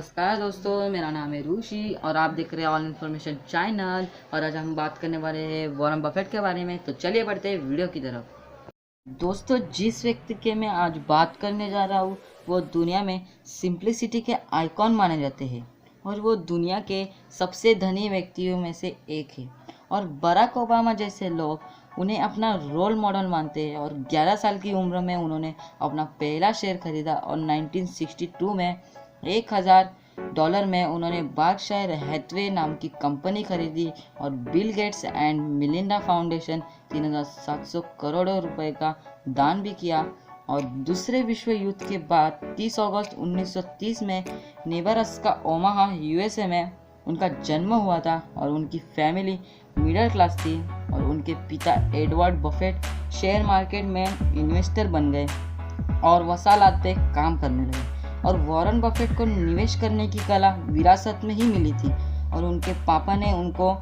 नमस्कार दोस्तों, मेरा नाम है रूशी और आप देख रहे हैं ऑल इन्फॉर्मेशन चैनल। और आज हम बात करने वाले हैं वॉरेन बफेट के बारे में। तो चलिए बढ़ते हैं वीडियो की तरफ। दोस्तों, जिस व्यक्ति के मैं आज बात करने जा रहा हूँ वो दुनिया में सिंप्लिसिटी के आइकॉन माने जाते हैं और वो दुनिया के सबसे धनी व्यक्तियों में से एक है। और बराक ओबामा जैसे लोग उन्हें अपना रोल मॉडल मानते हैं। और 11 साल की उम्र में उन्होंने अपना पहला शेयर खरीदा और 1962 में $1000 में उन्होंने बर्कशायर हैथवे नाम की कंपनी खरीदी और Bill Gates and Melinda foundation 3700 crore रुपए का दान भी किया। और दूसरे विश्व युद्ध के बाद 30 अगस्त 1930 में नेब्रास्का ओमाहा यूएसए में उनका जन्म हुआ था और उनकी फैमिली मिडिल क्लास थी। और उनके पिता एडवर्ड बफेट शेयर मार्केट में इन्वेस्टर बन गए और वसालात पे काम करने लगे। और वॉरेन बफेट को निवेश करने की कला विरासत में ही मिली थी और उनके पापा ने उनको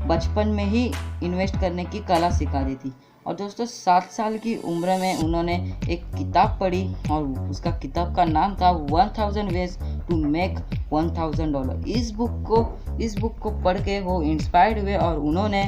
बचपन में ही इन्वेस्ट करने की कला सिखा दी थी। और दोस्तों, 7 साल की उम्र में उन्होंने एक किताब पढ़ी और उसका किताब का नाम था 1000 वेज टू मेक $1000। इस बुक को पढ़ के वो इंस्पायर्ड हुए और उन्होंने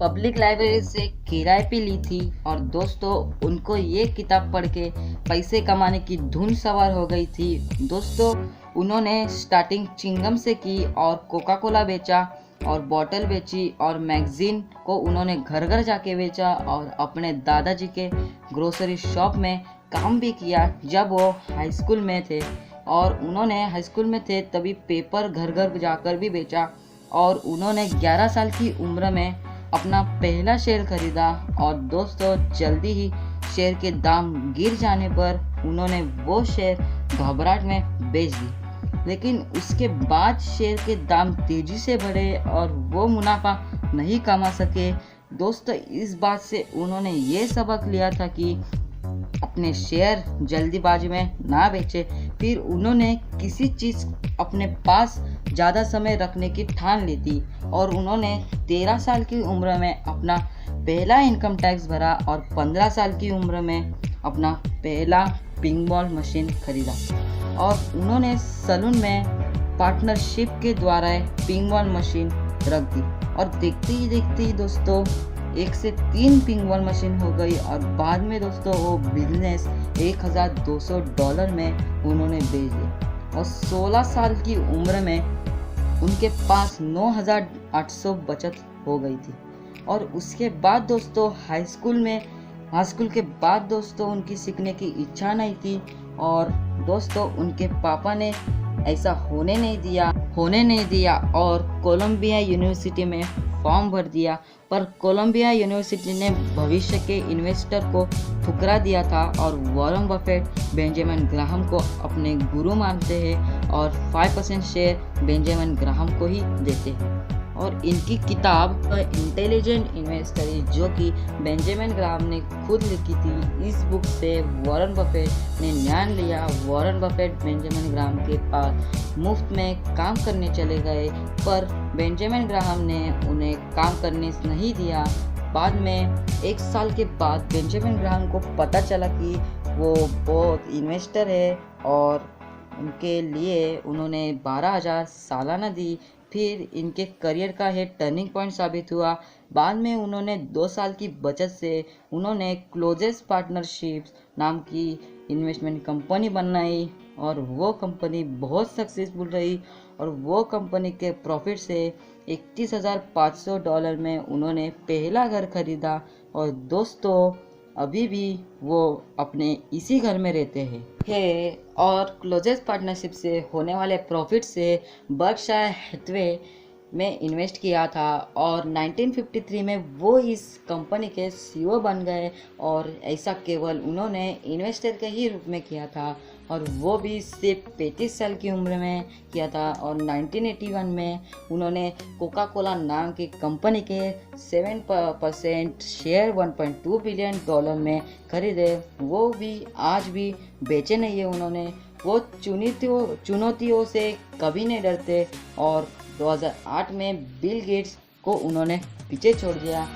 पब्लिक लाइब्रेरी से किराए पे ली थी। और दोस्तों, उनको ये किताब पढ़ के पैसे कमाने की धुन सवार हो गई थी। दोस्तों, उन्होंने स्टार्टिंग चिंगम से की और कोका कोला बेचा और बॉटल बेची और मैगजीन को उन्होंने घर घर जाके बेचा और अपने दादाजी के ग्रोसरी शॉप में काम भी किया जब वो हाई स्कूल में थे। और उन्होंने हाई स्कूल में थे तभी पेपर घर घर जाकर भी बेचा। और उन्होंने 11 साल की उम्र में अपना पहला शेयर खरीदा। और दोस्तों, जल्दी ही शेयर के दाम गिर जाने पर उन्होंने वो शेयर घबराहट में बेच दी। लेकिन उसके बाद शेयर के दाम तेजी से बढ़े और वो मुनाफा नहीं कमा सके। दोस्तों, इस बात से उन्होंने ये सबक लिया था कि अपने शेयर जल्दीबाजी में ना बेचे। फिर उन्होंने किसी चीज़ अपने पास ज़्यादा समय रखने की ठान ली थी और उन्होंने 13 साल की उम्र में अपना पहला इनकम टैक्स भरा और 15 साल की उम्र में अपना पहला पिंग बॉल मशीन खरीदा। और उन्होंने सलून में पार्टनरशिप के द्वारा पिंग बॉल मशीन रख दी। और देखते ही दोस्तों 1 से 3 पिंग बॉल मशीन हो गई। और बाद में दोस्तों वो बिजनेस $1200 में उन्होंने बेच दिया। और 16 साल की उम्र में उनके पास 9800 बचत हो गई थी। और उसके बाद दोस्तों हाई स्कूल के बाद दोस्तों उनकी सीखने की इच्छा नहीं थी। और दोस्तों, उनके पापा ने ऐसा होने नहीं दिया और कोलंबिया यूनिवर्सिटी में फॉर्म भर दिया। पर कोलंबिया यूनिवर्सिटी ने भविष्य के इन्वेस्टर को ठुकरा दिया था। और वॉरेन बफेट बेंजामिन ग्राहम को अपने गुरु मानते हैं और 5% शेयर बेंजामिन ग्राहम को ही देते हैं। और इनकी किताब इंटेलिजेंट इन्वेस्टर जो कि बेंजामिन ग्राहम ने खुद लिखी थी, इस बुक से वॉरेन बफेट ने ज्ञान लिया। वॉरेन बफेट बेंजामिन ग्राहम के पास मुफ्त में काम करने चले गए पर बेंजामिन ग्राहम ने उन्हें काम करने नहीं दिया। बाद में 1 साल के बाद बेंजामिन ग्राहम को पता चला कि वो बहुत इन्वेस्टर है और उनके लिए उन्होंने 12,000 सालाना दी। फिर इनके करियर का ये टर्निंग पॉइंट साबित हुआ। बाद में उन्होंने 2 साल की बचत से उन्होंने क्लोजेस पार्टनरशिप्स नाम की इन्वेस्टमेंट कंपनी बनाई और वो कंपनी बहुत सक्सेसफुल रही। और वो कंपनी के प्रॉफिट से $31,500 में उन्होंने पहला घर खरीदा। और दोस्तों, अभी भी वो अपने इसी घर में रहते हैं। और क्लोजेस पार्टनरशिप से होने वाले प्रॉफिट से बर्कशायर हैथवे में इन्वेस्ट किया था। और 1953 में वो इस कंपनी के सीईओ बन गए। और ऐसा केवल उन्होंने इन्वेस्टर के ही रूप में किया था और वो भी सिर्फ 35 साल की उम्र में किया था। और 1981 में उन्होंने कोका कोला नाम की कंपनी के 7% शेयर $1.2 बिलियन में खरीदे। वो भी आज भी बेचे नहीं है उन्होंने। वो चुनौतियों से कभी नहीं डरते। और 2008 में बिल गेट्स को उन्होंने पीछे छोड़ दिया।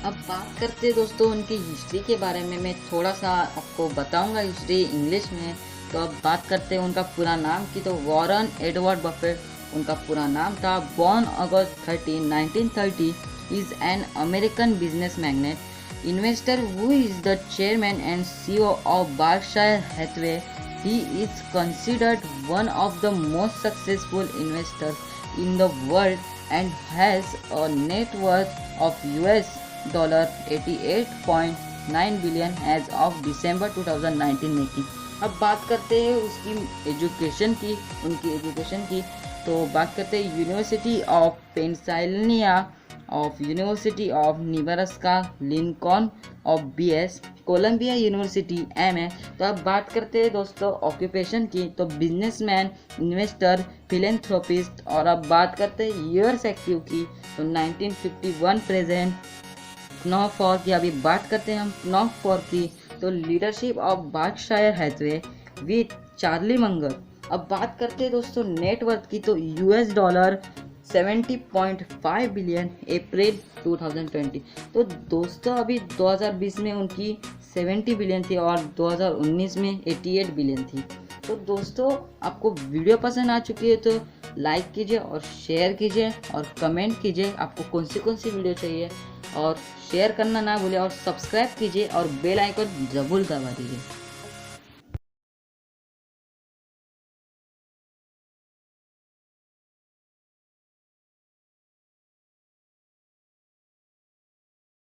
अब बात करते हैं दोस्तों उनकी हिस्ट्री के बारे में। मैं थोड़ा सा आपको बताऊंगा हिस्ट्री इंग्लिश में। तो अब बात करते हैं उनका पूरा नाम की। तो वॉरेन एडवर्ड बफेट उनका पूरा नाम था। Born August 13, 1930, is an American business magnet investor who is the chairman and CEO of Berkshire Hathaway. He is considered one of the most successful investors in the world and has a net worth of US $88.9 billion as of December 2019 में की। अब बात करते हैं उसकी education की, उनकी education की। तो बात करते हैं university of Pennsylvania, of university of Nebraska Lincoln, of BS Columbia university MA। तो अब बात करते हैं दोस्तों ऑक्यूपेशन की। तो बिजनेसमैन, इन्वेस्टर, फिलेंथ्रोपिस्ट। और अब बात करते हैं ईयर्स एक्टिव की। तो 1951 प्रेजेंट। नॉफ फॉर की अभी बात करते हैं हम नॉफ फॉर की। तो leadership of Berkshire Hathaway with Charlie Munger. अब बात करते हैं दोस्तों नेटवर्थ की। तो US $70.5 बिलियन अप्रैल 2020। तो दोस्तों अभी 2020 में उनकी 70 बिलियन थी और 2019 में 88 बिलियन थी। तो दोस्तों आपको वीडियो पसंद आ चुकी है तो लाइक कीजिए और शेयर कीजिए और कमेंट कीजिए आपको कौन सी वीडियो चाहिए, और शेयर करना ना भूलिए और सब्सक्राइब कीजिए और बेल आइकन जरूर दबा दीजिए।